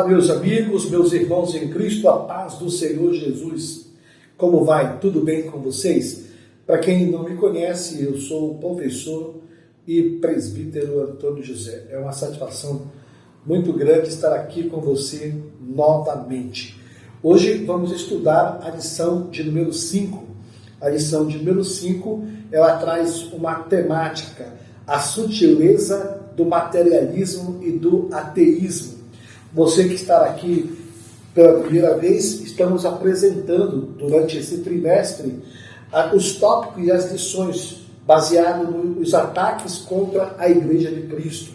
meus amigos, meus irmãos em Cristo, a paz do Senhor Jesus. Como vai? Tudo bem com vocês? Para quem não me conhece, eu sou o professor e presbítero Antônio José. É uma satisfação muito grande estar aqui com você novamente. Hoje vamos estudar a lição de número 5. A lição de número 5, ela traz uma temática, a sutileza do materialismo e do ateísmo. Você que está aqui pela primeira vez, estamos apresentando durante esse trimestre os tópicos e as lições baseados nos ataques contra a Igreja de Cristo.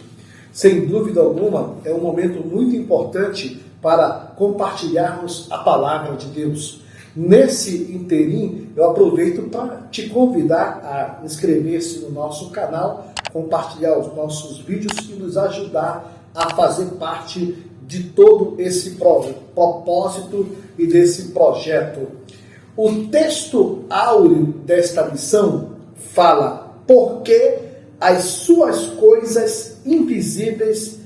Sem dúvida alguma, é um momento muito importante para compartilharmos a palavra de Deus. Nesse interim, eu aproveito para te convidar a inscrever-se no nosso canal, compartilhar os nossos vídeos e nos ajudar a fazer parte de todo esse propósito e desse projeto. O texto áureo desta lição fala: porque as suas coisas invisíveis,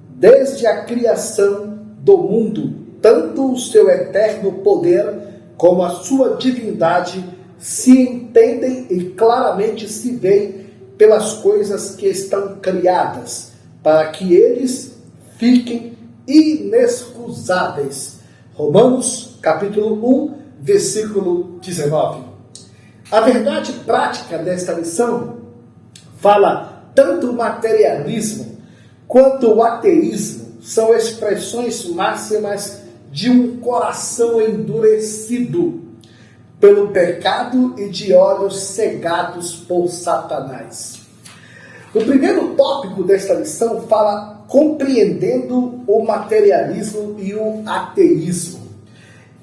desde a criação do mundo, tanto o seu eterno poder como a sua divindade se entendem e claramente se veem pelas coisas que estão criadas, para que eles fiquem inexcusáveis. Romanos, capítulo 1, versículo 19. A verdade prática desta lição fala tanto o materialismo quanto o ateísmo são expressões máximas de um coração endurecido pelo pecado e de olhos cegados por Satanás. O primeiro tópico desta lição fala compreendendo o materialismo e o ateísmo.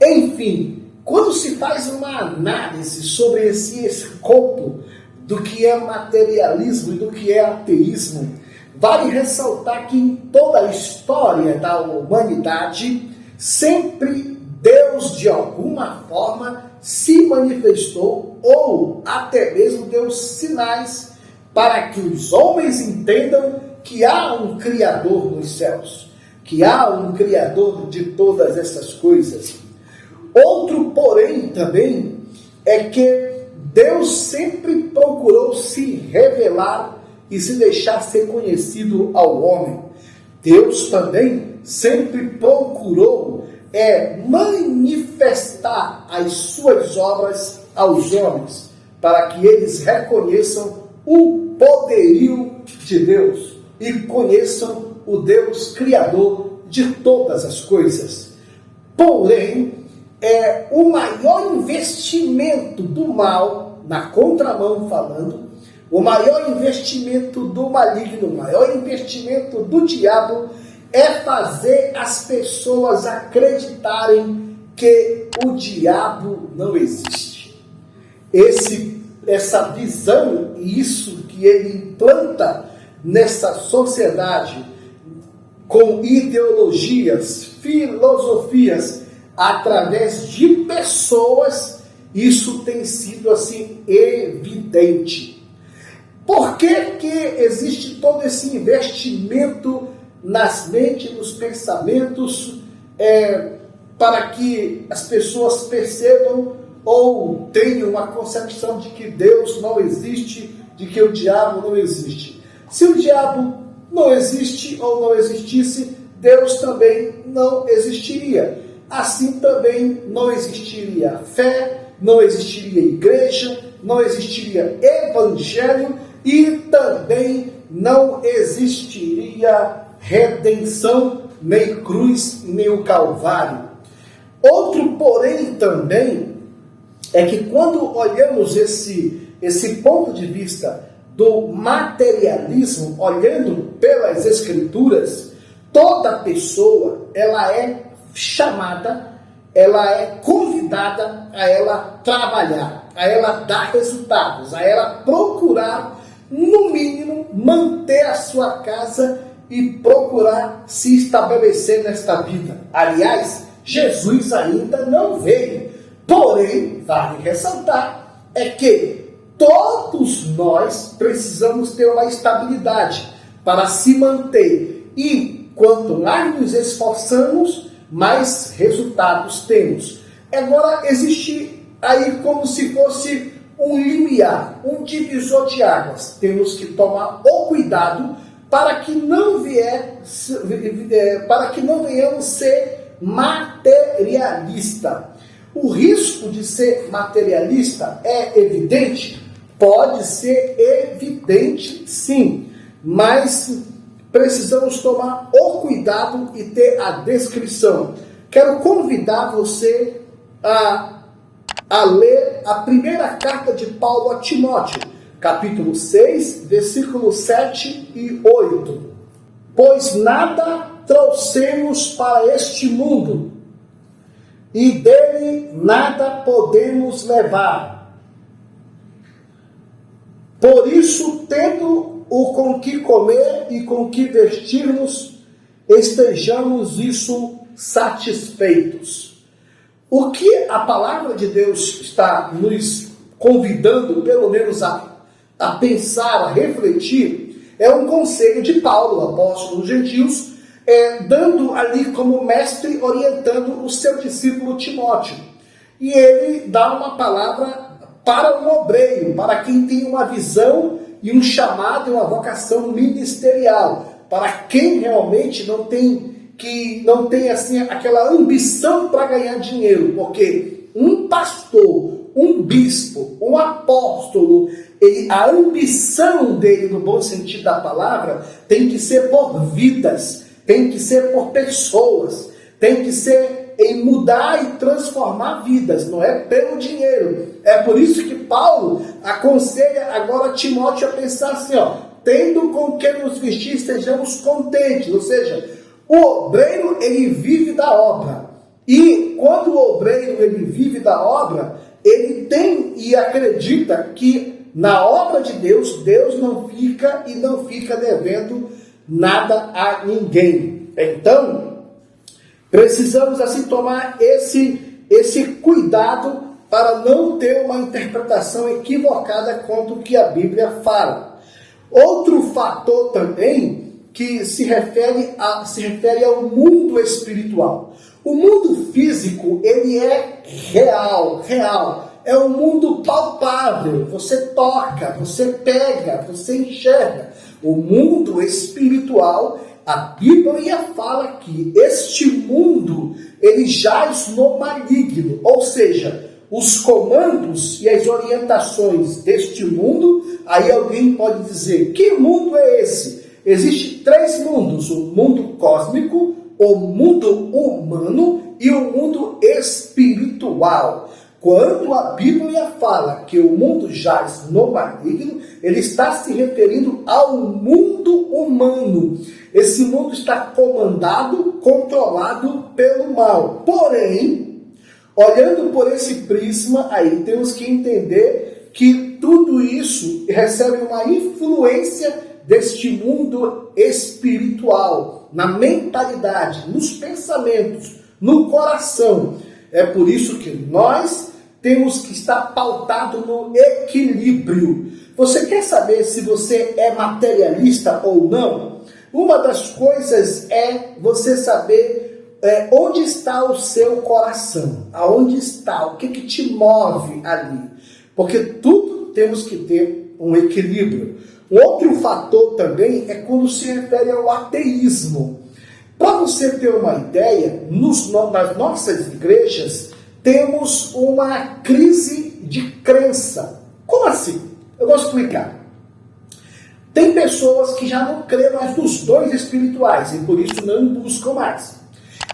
Enfim, quando se faz uma análise sobre esse escopo do que é materialismo e do que é ateísmo, vale ressaltar que em toda a história da humanidade, sempre Deus, de alguma forma, se manifestou ou até mesmo deu sinais para que os homens entendam que há um Criador nos céus, que há um Criador de todas essas coisas. Outro, porém, também é que Deus sempre procurou se revelar e se deixar ser conhecido ao homem. Deus também sempre procurou manifestar as suas obras aos homens, para que eles reconheçam o poderio de Deus e conheçam o Deus Criador de todas as coisas. Porém, o maior investimento do mal, na contramão falando, o maior investimento do maligno, o maior investimento do diabo é fazer as pessoas acreditarem que o diabo não existe. Essa visão e isso que ele implanta nessa sociedade com ideologias, filosofias, através de pessoas, isso tem sido assim evidente. Por que existe todo esse investimento nas mentes, nos pensamentos, para que as pessoas percebam ou tenham uma concepção de que Deus não existe, de que o diabo não existe? Se o diabo não existe ou não existisse, Deus também não existiria. Assim também não existiria fé, não existiria igreja, não existiria evangelho e também não existiria redenção, nem cruz, nem o Calvário. Outro porém também é que quando olhamos esse ponto de vista do materialismo, olhando pelas Escrituras, toda pessoa, ela é chamada, ela é convidada a ela trabalhar, a ela dar resultados, a ela procurar, no mínimo, manter a sua casa e procurar se estabelecer nesta vida. Aliás, Jesus ainda não veio. Porém, vale ressaltar, é que todos nós precisamos ter uma estabilidade para se manter. E quanto mais nos esforçamos, mais resultados temos. Agora, existe aí como se fosse um limiar, um divisor de águas. Temos que tomar o cuidado para que não venhamos ser materialista. O risco de ser materialista é evidente? Pode ser evidente, sim, mas precisamos tomar o cuidado e ter a descrição. Quero convidar você a ler a primeira carta de Paulo a Timóteo, capítulo 6, versículos 7 e 8. Pois nada trouxemos para este mundo, e dele nada podemos levar. Por isso, tendo o com que comer e com que vestirmos, estejamos isso satisfeitos. O que a palavra de Deus está nos convidando, pelo menos a pensar, a refletir, é um conselho de Paulo, apóstolo dos gentios, dando ali como mestre, orientando o seu discípulo Timóteo. E ele dá uma palavra para um obreiro, para quem tem uma visão e um chamado e uma vocação ministerial, para quem realmente não tem assim aquela ambição para ganhar dinheiro, porque um pastor, um bispo, um apóstolo, a ambição dele, no bom sentido da palavra, tem que ser por vidas, tem que ser por pessoas, tem que ser em mudar e transformar vidas, não é pelo dinheiro. É por isso que Paulo aconselha agora Timóteo a pensar assim, tendo com que nos vestir, estejamos contentes. Ou seja, o obreiro, ele vive da obra. E quando o obreiro, ele vive da obra, ele tem e acredita que na obra de Deus, Deus não fica e não fica devendo nada a ninguém. Então, precisamos assim tomar esse cuidado para não ter uma interpretação equivocada quanto o que a Bíblia fala. Outro fator também que se refere ao mundo espiritual. O mundo físico, ele é real. É um mundo palpável. Você toca, você pega, você enxerga. O mundo espiritual, a Bíblia fala que este mundo, ele jaz no maligno, ou seja, os comandos e as orientações deste mundo, aí alguém pode dizer, que mundo é esse? Existem 3 mundos, o mundo cósmico, o mundo humano e o mundo espiritual. Quando a Bíblia fala que o mundo jaz no maligno, ele está se referindo ao mundo humano. Esse mundo está comandado, controlado pelo mal. Porém, olhando por esse prisma, aí temos que entender que tudo isso recebe uma influência deste mundo espiritual, na mentalidade, nos pensamentos, no coração. É por isso que nós temos que estar pautado no equilíbrio. Você quer saber se você é materialista ou não? Uma das coisas é você saber onde está o seu coração, aonde está, o que te move ali. Porque tudo temos que ter um equilíbrio. Outro fator também é quando se refere ao ateísmo. Para você ter uma ideia, nas nossas igrejas temos uma crise de crença. Como assim? Eu vou explicar. Tem pessoas que já não creem mais nos dons espirituais e por isso não buscam mais.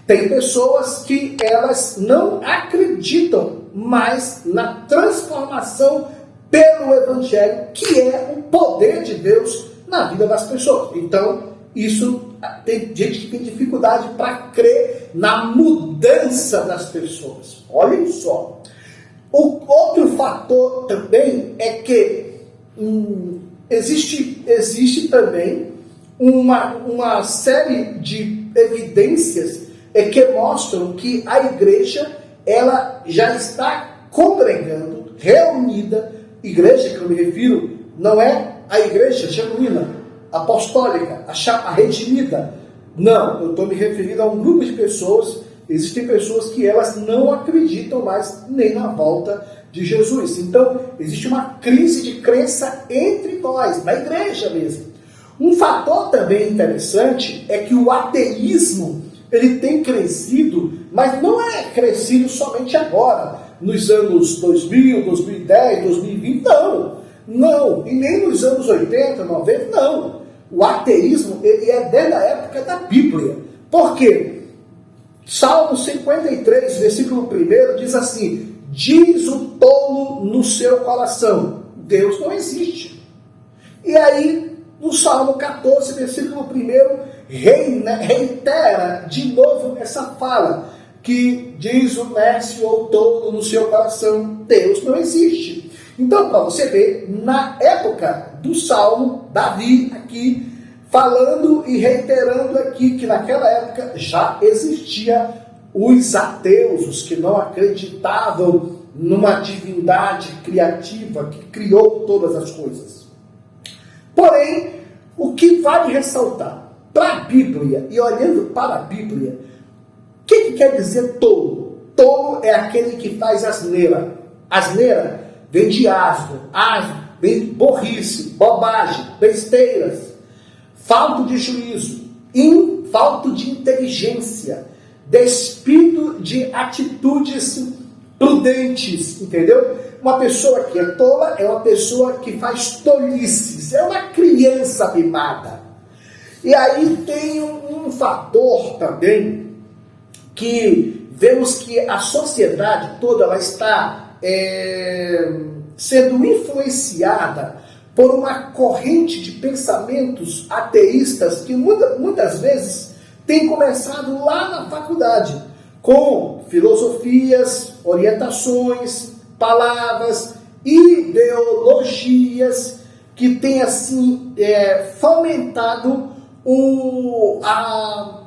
Tem pessoas que elas não acreditam mais na transformação pelo Evangelho, que é o poder de Deus na vida das pessoas. Então, isso tem gente que tem dificuldade para crer na mudança das pessoas. Olhem só. O outro fator também é que existe também uma série de evidências que mostram que a igreja ela já está congregando, reunida. Igreja que eu me refiro não é a igreja genuína, apostólica, a redimida, Não, eu estou me referindo a um grupo de pessoas. Existem pessoas que elas não acreditam mais nem na volta de Jesus. Então, existe uma crise de crença entre nós, na igreja mesmo. Um fator também interessante é que o ateísmo, ele tem crescido, mas não é crescido somente agora, nos anos 2000, 2010, 2020, não, e nem nos anos 80, 90, não. O ateísmo, ele é desde a época da Bíblia. Por quê? Salmo 53, versículo 1, diz assim: diz o tolo no seu coração, Deus não existe. E aí, no Salmo 14, versículo 1, reitera de novo essa fala, que diz o nécio ou tolo no seu coração, Deus não existe. Então, para você ver, na época do Salmo, Davi aqui, falando e reiterando aqui que naquela época já existia os ateus, os que não acreditavam numa divindade criativa que criou todas as coisas. Porém, o que vale ressaltar para a Bíblia, e olhando para a Bíblia, o que quer dizer tolo? Tolo é aquele que faz asneira. Asneira vem de asno, vem de burrice, bobagem, besteiras, falta de juízo, falta de inteligência, despido de atitudes prudentes, entendeu? Uma pessoa que é tola é uma pessoa que faz tolices, é uma criança mimada. E aí tem um fator também que vemos que a sociedade toda ela está sendo influenciada por uma corrente de pensamentos ateístas que muitas vezes tem começado lá na faculdade, com filosofias, orientações, palavras, ideologias que têm assim fomentado uma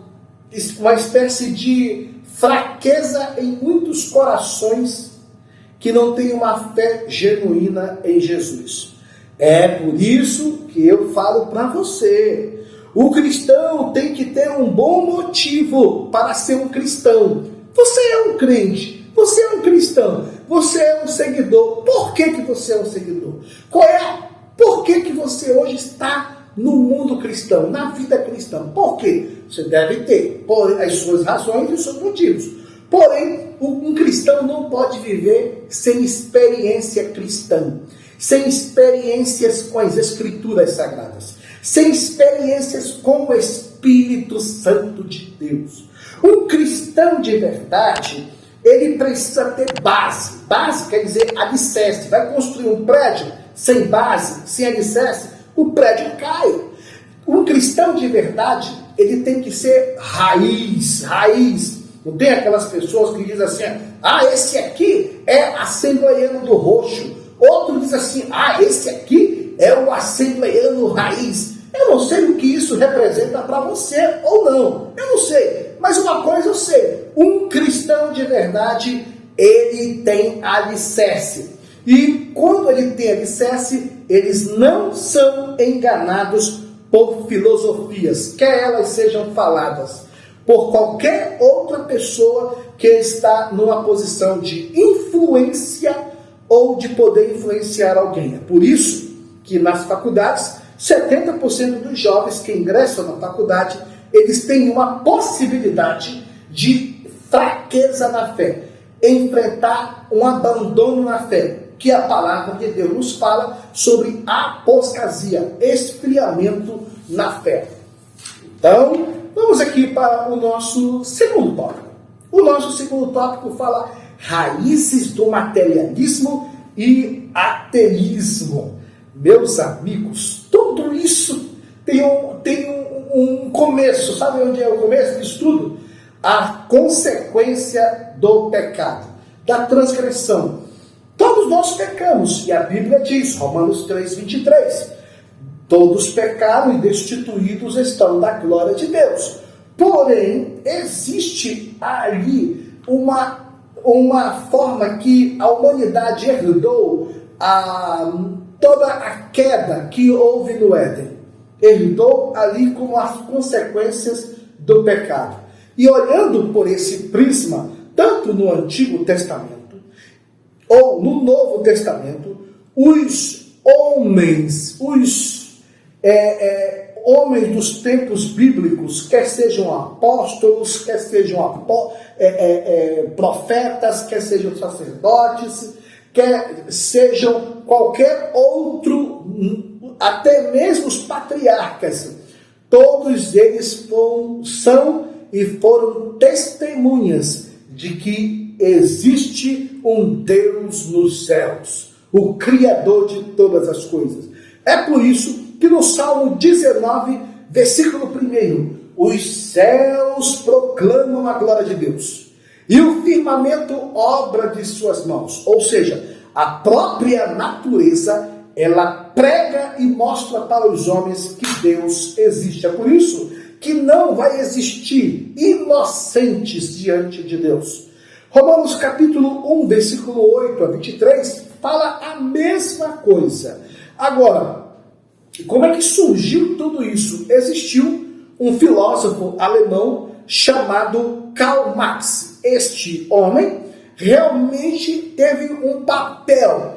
espécie de fraqueza em muitos corações que não têm uma fé genuína em Jesus. É por isso que eu falo para você, o cristão tem que ter um bom motivo para ser um cristão. Você é um crente, você é um cristão, você é um seguidor. Por que você é um seguidor? Por que você hoje está no mundo cristão, na vida cristã? Por quê? Você deve ter as suas razões e os seus motivos. Porém, um cristão não pode viver sem experiência cristã, sem experiências com as Escrituras Sagradas, sem experiências com o Espírito Santo de Deus. Um cristão de verdade, ele precisa ter base. Base quer dizer alicerce. Vai construir um prédio sem base, sem alicerce, o prédio cai. Um cristão de verdade, ele tem que ser raiz. Não tem aquelas pessoas que dizem assim, esse aqui é assembleiano do roxo. Outro diz assim, esse aqui é o assembleiano raiz. Eu não sei o que isso representa para você ou não. Eu não sei. Mas uma coisa eu sei. Um cristão de verdade, ele tem alicerce. E quando ele tem alicerce, eles não são enganados por filosofias, quer elas sejam faladas por qualquer outra pessoa que está numa posição de influência ou de poder influenciar alguém. É por isso que nas faculdades, 70% dos jovens que ingressam na faculdade, eles têm uma possibilidade de fraqueza na fé, enfrentar um abandono na fé, que a palavra de Deus nos fala sobre apostasia, esfriamento na fé. Então, vamos aqui para o nosso segundo tópico. O nosso segundo tópico fala raízes do materialismo e ateísmo. Meus amigos, tudo isso tem um começo. Sabe onde é o começo disso tudo? A consequência do pecado, da transgressão. Todos nós pecamos, e a Bíblia diz, Romanos 3:23, todos pecaram e destituídos estão da glória de Deus. Porém, existe ali uma forma que a humanidade herdou toda a queda que houve no Éden. Herdou ali como as consequências do pecado. E olhando por esse prisma, tanto no Antigo Testamento ou no Novo Testamento, os homens, homens dos tempos bíblicos, quer sejam apóstolos, quer sejam profetas, quer sejam sacerdotes, quer sejam qualquer outro, até mesmo os patriarcas, todos eles são e foram testemunhas de que existe um Deus nos céus, o Criador de todas as coisas. É por isso que no Salmo 19, versículo 1, os céus proclamam a glória de Deus, e o firmamento obra de suas mãos. Ou seja, a própria natureza, ela prega e mostra para os homens que Deus existe. É por isso que não vai existir inocentes diante de Deus. Romanos capítulo 1, versículo 8 a 23, fala a mesma coisa. Agora, como é que surgiu tudo isso? Existiu um filósofo alemão chamado Karl Marx. Este homem realmente teve um papel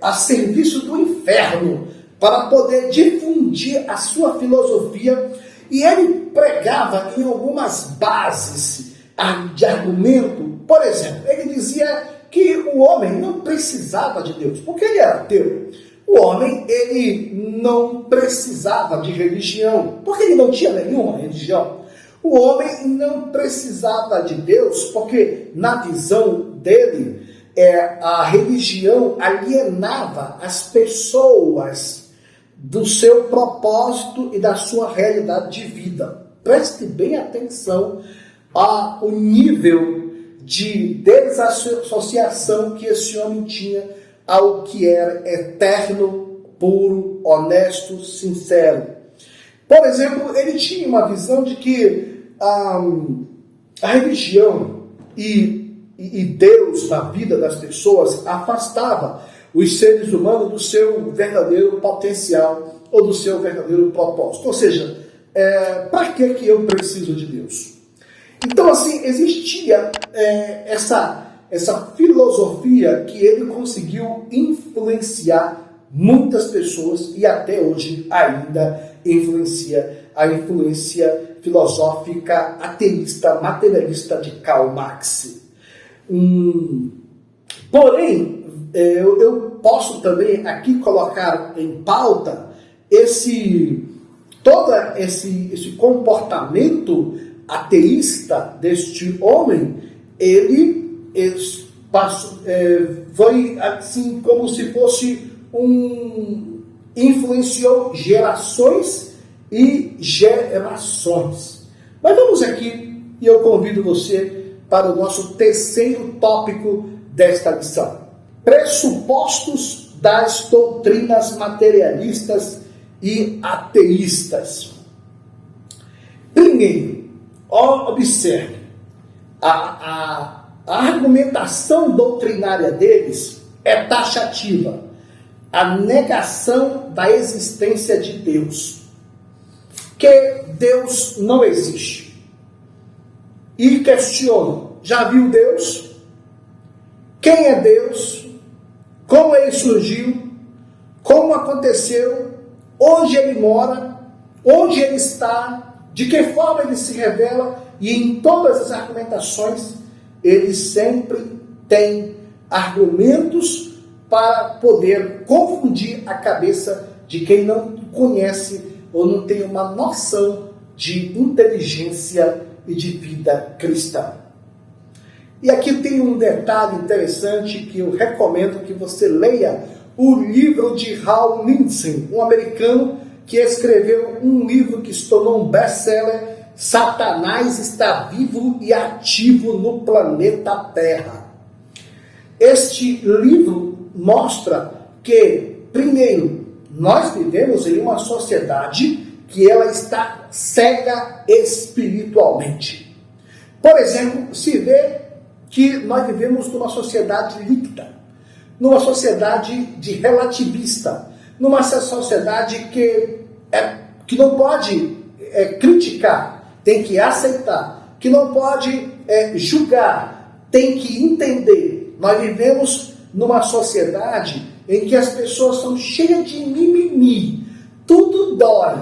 a serviço do inferno para poder difundir a sua filosofia, e ele pregava em algumas bases de argumento. Por exemplo, ele dizia que o homem não precisava de Deus, porque ele era ateu. O homem, ele não precisava de religião, porque ele não tinha nenhuma religião. O homem não precisava de Deus, porque na visão dele, a religião alienava as pessoas do seu propósito e da sua realidade de vida. Preste bem atenção ao nível de desassociação que esse homem tinha ao que era eterno, puro, honesto, sincero. Por exemplo, ele tinha uma visão de que a religião e Deus na vida das pessoas afastava os seres humanos do seu verdadeiro potencial ou do seu verdadeiro propósito. Ou seja, para que eu preciso de Deus? Então, assim, existia essa filosofia que ele conseguiu influenciar muitas pessoas, e até hoje ainda influencia a influência filosófica ateísta, materialista de Karl Marx. Porém, eu posso também aqui colocar em pauta todo esse comportamento ateísta deste homem. Ele foi assim como se fosse influenciou gerações e gerações. Mas vamos aqui, e eu convido você para o nosso terceiro tópico desta lição: pressupostos das doutrinas materialistas e ateístas. Primeiro, observe, a argumentação doutrinária deles é taxativa. A negação da existência de Deus. Que Deus não existe. E questionam: já viu Deus? Quem é Deus? Como ele surgiu? Como aconteceu? Onde ele mora? Onde ele está? De que forma ele se revela? E em todas as argumentações, ele sempre tem argumentos para poder confundir a cabeça de quem não conhece ou não tem uma noção de inteligência e de vida cristã. E aqui tem um detalhe interessante que eu recomendo que você leia o livro de Hal Lindsey, um americano que escreveu um livro que se tornou um best-seller: Satanás está vivo e ativo no planeta Terra. Este livro mostra que, primeiro, nós vivemos em uma sociedade que ela está cega espiritualmente. Por exemplo, se vê que nós vivemos numa sociedade líquida, numa sociedade de relativista, numa sociedade que não pode criticar, tem que aceitar, que não pode julgar, tem que entender. Nós vivemos numa sociedade em que as pessoas são cheias de mimimi, tudo dói.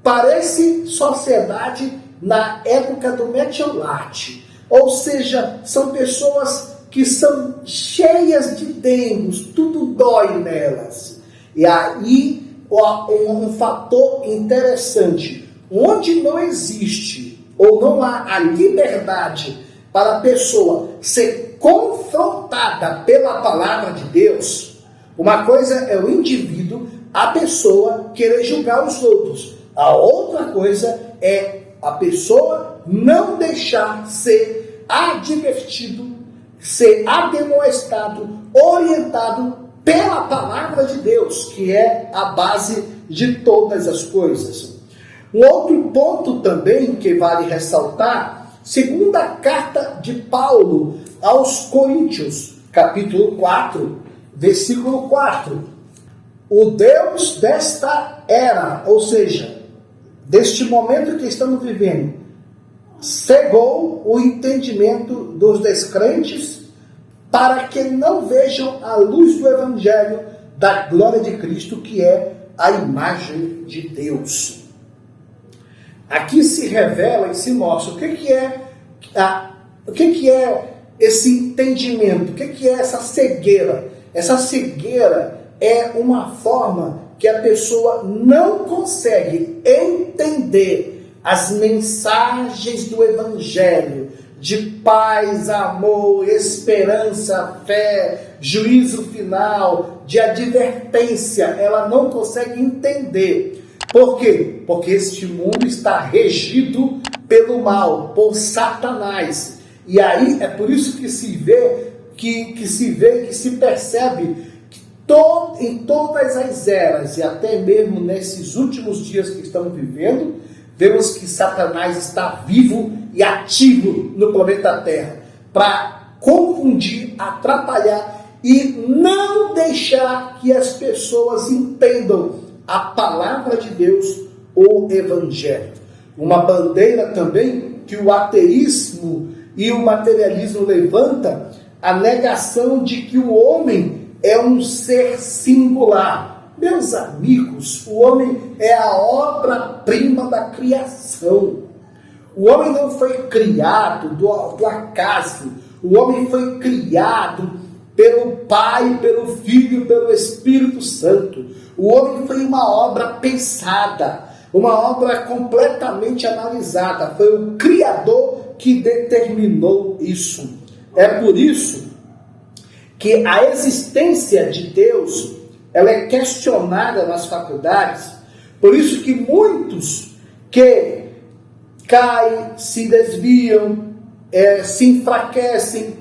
Parece sociedade na época do metiolate, ou seja, são pessoas que são cheias de dengos, tudo dói nelas. E aí um fator interessante, onde não existe ou não há a liberdade para a pessoa ser confrontada pela palavra de Deus, uma coisa é o indivíduo, a pessoa querer julgar os outros. A outra coisa é a pessoa não deixar ser advertido, ser admoestado, orientado pela palavra de Deus, que é a base de todas as coisas. Um outro ponto também que vale ressaltar, segunda carta de Paulo aos Coríntios, capítulo 4, versículo 4. O Deus desta era, ou seja, deste momento que estamos vivendo, cegou o entendimento dos descrentes para que não vejam a luz do Evangelho da glória de Cristo, que é a imagem de Deus. Aqui se revela e se mostra o que é esse entendimento, o que é essa cegueira. Essa cegueira é uma forma que a pessoa não consegue entender as mensagens do Evangelho de paz, amor, esperança, fé, juízo final, de advertência. Ela não consegue entender. Por quê? Porque este mundo está regido pelo mal, por Satanás. E aí é por isso que se vê, que se percebe que em todas as eras, e até mesmo nesses últimos dias que estamos vivendo, vemos que Satanás está vivo e ativo no planeta Terra para confundir, atrapalhar e não deixar que as pessoas entendam a palavra de Deus, o Evangelho. Uma bandeira também que o ateísmo e o materialismo levanta, a negação de que o homem é um ser singular. Meus amigos, o homem é a obra-prima da criação. O homem não foi criado do acaso. O homem foi criado pelo Pai, pelo Filho, pelo Espírito Santo. O homem foi uma obra pensada, uma obra completamente analisada. Foi o Criador que determinou isso. É por isso que a existência de Deus, ela é questionada nas faculdades. Por isso que muitos que caem, se desviam, se enfraquecem,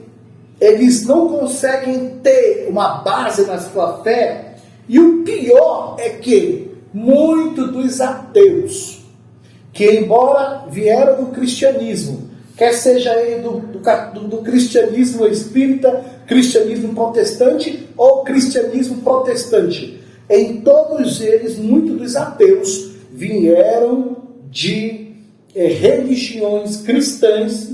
eles não conseguem ter uma base na sua fé. E o pior é que muitos dos ateus, que embora vieram do cristianismo, quer seja aí do cristianismo espírita, cristianismo protestante ou cristianismo protestante, em todos eles, muitos dos ateus vieram de religiões cristãs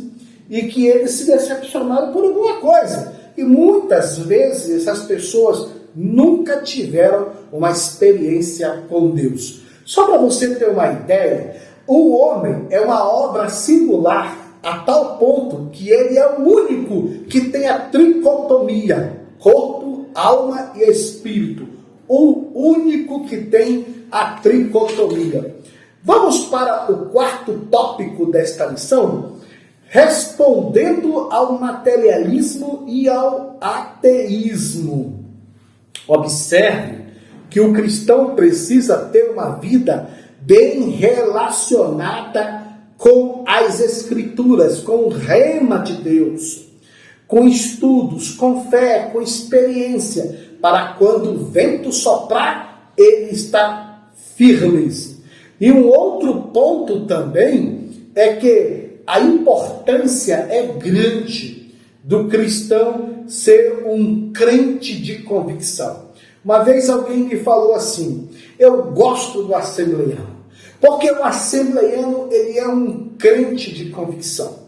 e que eles se decepcionaram por alguma coisa. E muitas vezes essas pessoas nunca tiveram uma experiência com Deus. Só para você ter uma ideia, o homem é uma obra singular a tal ponto que ele é o único que tem a tricotomia, corpo, alma e espírito. O único que tem a tricotomia. Vamos para o quarto tópico desta lição, respondendo ao materialismo e ao ateísmo. Observe que o cristão precisa ter uma vida bem relacionada com as Escrituras, com o rema de Deus, com estudos, com fé, com experiência, para quando o vento soprar, ele está firme. E um outro ponto também é que a importância é grande do cristão ser um crente de convicção. Uma vez alguém me falou assim: eu gosto do assembleano, Porque o assembleiano, ele é um crente de convicção.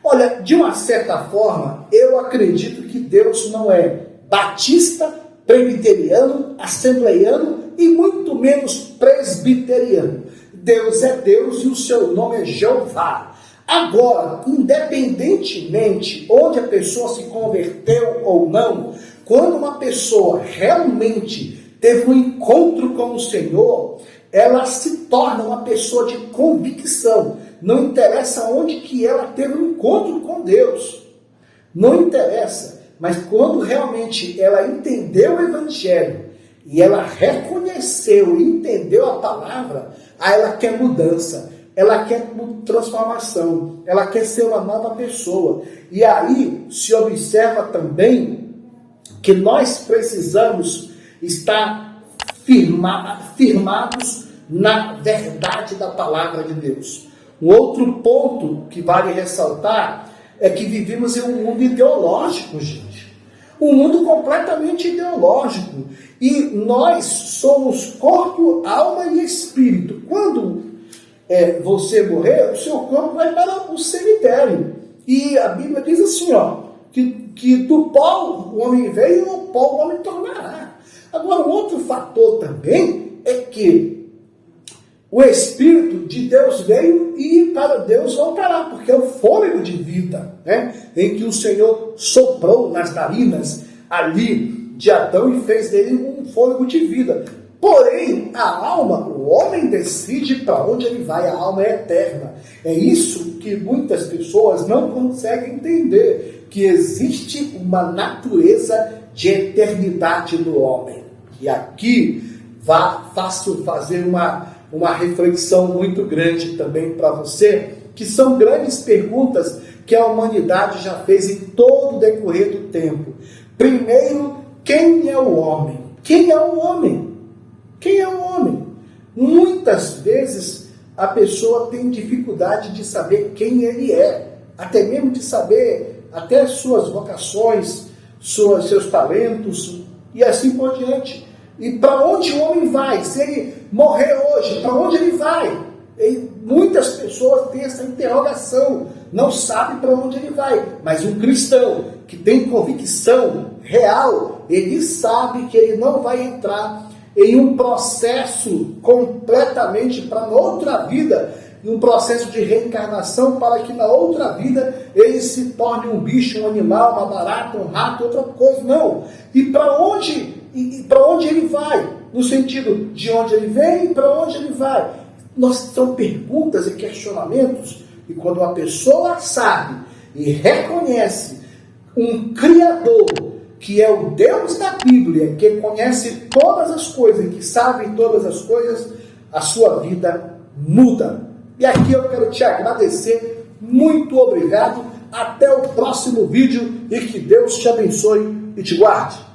Olha, de uma certa forma, eu acredito que Deus não é batista, presbiteriano, assembleiano e muito menos presbiteriano. Deus é Deus e o seu nome é Jeová. Agora, independentemente onde a pessoa se converteu ou não, quando uma pessoa realmente teve um encontro com o Senhor, ela se torna uma pessoa de convicção. Não interessa onde que ela teve um encontro com Deus. Não interessa. Mas quando realmente ela entendeu o Evangelho e ela reconheceu e entendeu a palavra, aí ela quer mudança, ela quer transformação, ela quer ser uma nova pessoa. E aí se observa também que nós precisamos estar firmados na verdade da palavra de Deus. Um outro ponto que vale ressaltar é que vivemos em um mundo ideológico, gente. Um mundo completamente ideológico. E nós somos corpo, alma e espírito. Quando você morrer, o seu corpo vai para o cemitério. E a Bíblia diz assim, que do pó o homem veio e o pó o homem tornará. Agora, um outro fator também é que o Espírito de Deus veio e para Deus voltará, porque é o fôlego de vida, em que o Senhor soprou nas narinas ali de Adão e fez dele um fôlego de vida. Porém, a alma, o homem decide para onde ele vai, a alma é eterna. É isso que muitas pessoas não conseguem entender, que existe uma natureza de eternidade no homem. E aqui faço fazer uma reflexão muito grande também para você, que são grandes perguntas que a humanidade já fez em todo o decorrer do tempo. Primeiro, quem é o homem? Quem é o homem? Quem é o homem? Muitas vezes a pessoa tem dificuldade de saber quem ele é, até mesmo de saber até suas vocações, seus talentos e assim por diante. E para onde o homem vai? Se ele morrer hoje, para onde ele vai? E muitas pessoas têm essa interrogação, não sabem para onde ele vai. Mas um cristão que tem convicção real, ele sabe que ele não vai entrar em um processo completamente para outra vida, em um processo de reencarnação, para que na outra vida ele se torne um bicho, um animal, uma barata, um rato, outra coisa. Não. E para onde ele vai? No sentido de onde ele vem e para onde ele vai. São perguntas e questionamentos, e quando uma pessoa sabe e reconhece um Criador, que é o Deus da Bíblia, que conhece todas as coisas, que sabe todas as coisas, a sua vida muda. E aqui eu quero te agradecer, muito obrigado, até o próximo vídeo e que Deus te abençoe e te guarde.